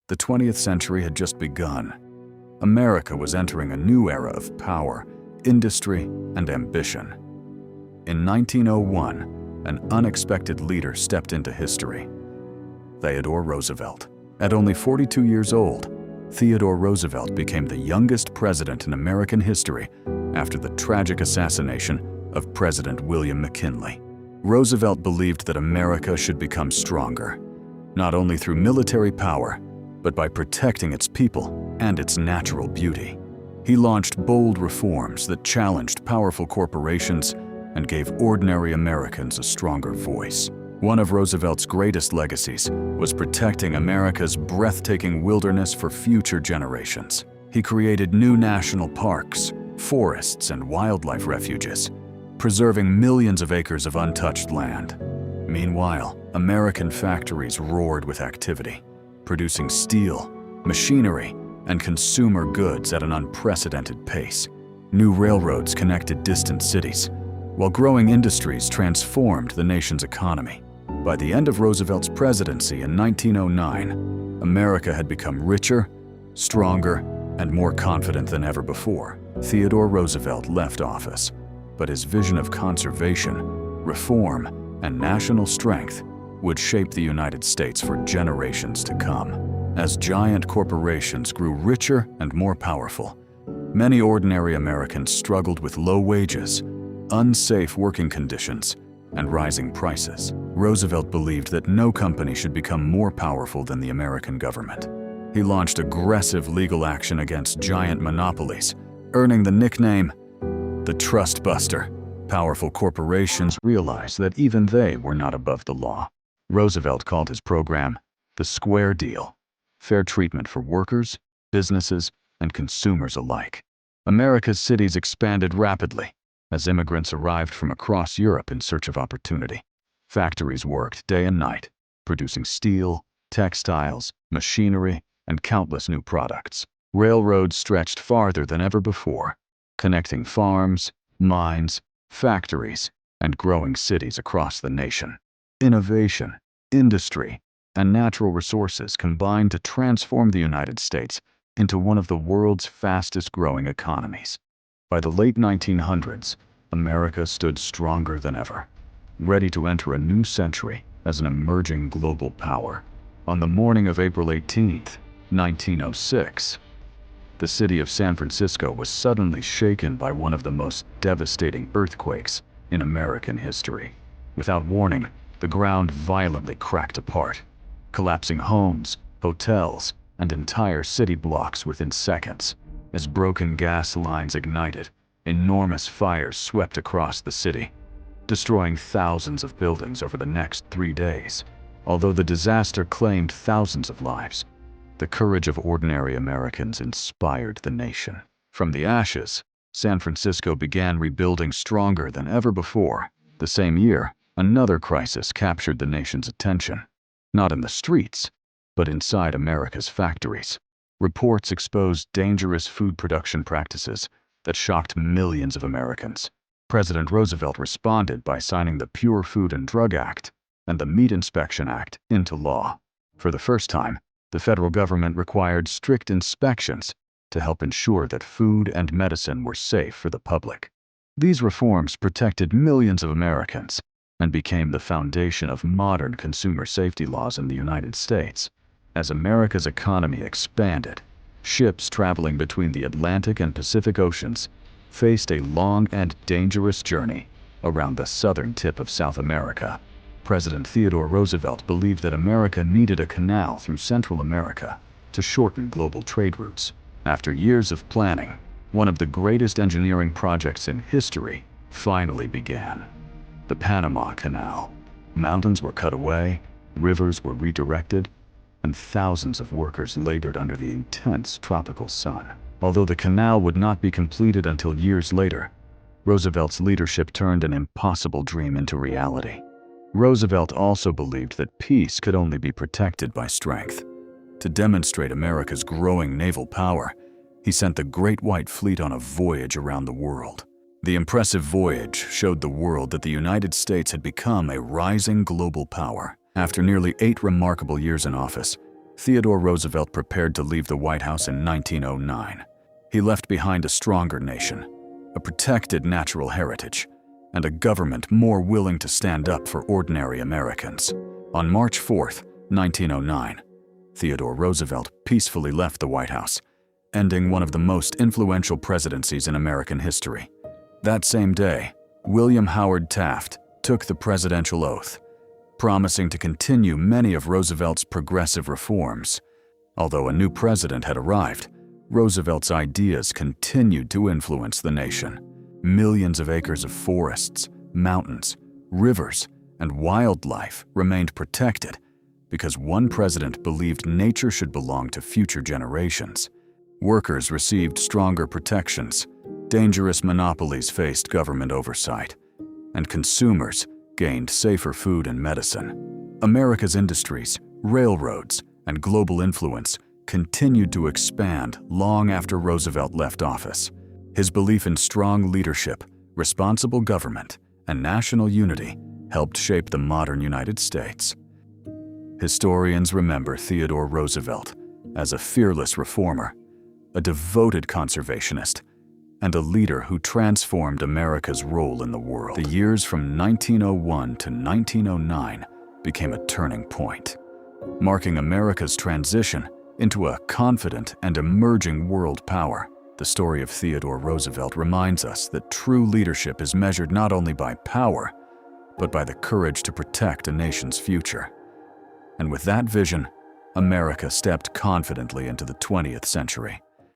The 20th century had just begun. America was entering a new era of power, industry, and ambition. In 1901, an unexpected leader stepped into history. Theodore Roosevelt. At only 42 years old, Theodore Roosevelt became the youngest president in American history after the tragic assassination of President William McKinley. Roosevelt believed that America should become stronger, not only through military power, but by protecting its people and its natural beauty. He launched bold reforms that challenged powerful corporations and gave ordinary Americans a stronger voice. One of Roosevelt's greatest legacies was protecting America's breathtaking wilderness for future generations. He created new national parks, forests, and wildlife refuges, preserving millions of acres of untouched land. Meanwhile, American factories roared with activity, producing steel, machinery, and consumer goods at an unprecedented pace. New railroads connected distant cities, while growing industries transformed the nation's economy. By the end of Roosevelt's presidency in 1909, America had become richer, stronger, and more confident than ever before. Theodore Roosevelt left office, but his vision of conservation, reform, and national strength would shape the United States for generations to come. As giant corporations grew richer and more powerful, many ordinary Americans struggled with low wages, unsafe working conditions, and rising prices. Roosevelt believed that no company should become more powerful than the American government. He launched aggressive legal action against giant monopolies, earning the nickname the Trust Buster. Powerful corporations realized that even they were not above the law. Roosevelt called his program the Square Deal, fair treatment for workers, businesses, and consumers alike. America's cities expanded rapidly as immigrants arrived from across Europe in search of opportunity. Factories worked day and night, producing steel, textiles, machinery, and countless new products. Railroads stretched farther than ever before, connecting farms, mines, factories, and growing cities across the nation. Innovation, industry, and natural resources combined to transform the United States into one of the world's fastest-growing economies. By the late 1900s, America stood stronger than ever, ready to enter a new century as an emerging global power. On the morning of April 18, 1906, the city of San Francisco was suddenly shaken by one of the most devastating earthquakes in American history. Without warning, the ground violently cracked apart, collapsing homes, hotels, and entire city blocks within seconds. As broken gas lines ignited, enormous fires swept across the city, destroying thousands of buildings over the next 3 days. Although the disaster claimed thousands of lives, the courage of ordinary Americans inspired the nation. From the ashes, San Francisco began rebuilding stronger than ever before. The same year, another crisis captured the nation's attention. Not in the streets, but inside America's factories. Reports exposed dangerous food production practices that shocked millions of Americans. President Roosevelt responded by signing the Pure Food and Drug Act and the Meat Inspection Act into law. For the first time, the federal government required strict inspections to help ensure that food and medicine were safe for the public. These reforms protected millions of Americans and became the foundation of modern consumer safety laws in the United States. As America's economy expanded, ships traveling between the Atlantic and Pacific Oceans faced a long and dangerous journey around the southern tip of South America. President Theodore Roosevelt believed that America needed a canal through Central America to shorten global trade routes. After years of planning, one of the greatest engineering projects in history finally began. The Panama Canal. Mountains were cut away, rivers were redirected, and thousands of workers labored under the intense tropical sun. Although the canal would not be completed until years later, Roosevelt's leadership turned an impossible dream into reality. Roosevelt also believed that peace could only be protected by strength. To demonstrate America's growing naval power, he sent the Great White Fleet on a voyage around the world. The impressive voyage showed the world that the United States had become a rising global power. After nearly 8 remarkable years in office, Theodore Roosevelt prepared to leave the White House in 1909. He left behind a stronger nation, a protected natural heritage, and a government more willing to stand up for ordinary Americans. On March 4, 1909, Theodore Roosevelt peacefully left the White House, ending one of the most influential presidencies in American history. That same day, William Howard Taft took the presidential oath, promising to continue many of Roosevelt's progressive reforms. Although a new president had arrived, Roosevelt's ideas continued to influence the nation. Millions of acres of forests, mountains, rivers, and wildlife remained protected because one president believed nature should belong to future generations. Workers received stronger protections, dangerous monopolies faced government oversight, and consumers gained safer food and medicine. America's industries, railroads, and global influence continued to expand long after Roosevelt left office. His belief in strong leadership, responsible government, and national unity helped shape the modern United States. Historians remember Theodore Roosevelt as a fearless reformer, a devoted conservationist, and a leader who transformed America's role in the world. The years from 1901 to 1909 became a turning point, marking America's transition into a confident and emerging world power. The story of Theodore Roosevelt reminds us that true leadership is measured not only by power, but by the courage to protect a nation's future. And with that vision, America stepped confidently into the 20th century.